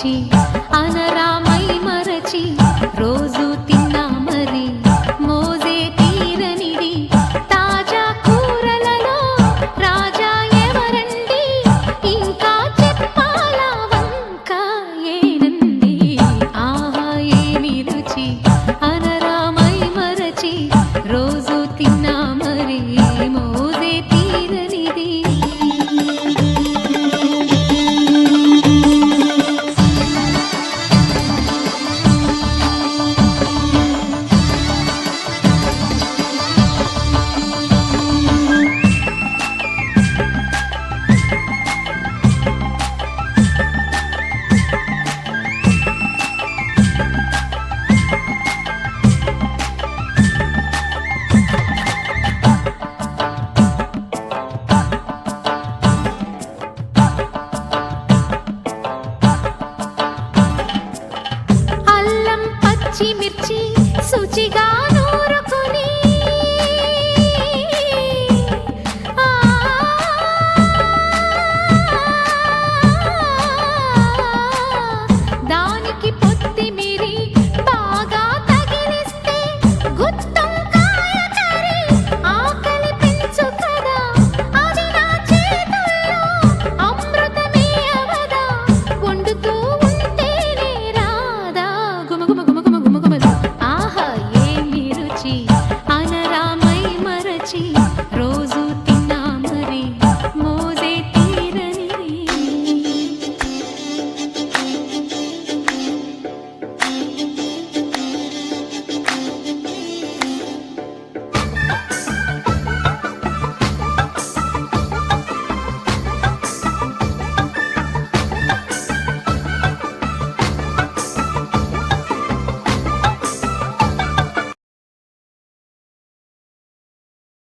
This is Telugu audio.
రుచి అనరామై మరచి రోజు తిన్నా మరి మోజే తీరనిది తాజా కూరలలో రాజా ఎవరండి ఇంకా చెప్పాలా వంక ఏనంది ఆహా ఏమి రుచి అనరామై మరచి రోజు తిన్నా మరి మోజే తీరనిది మిర్చి శుచిగా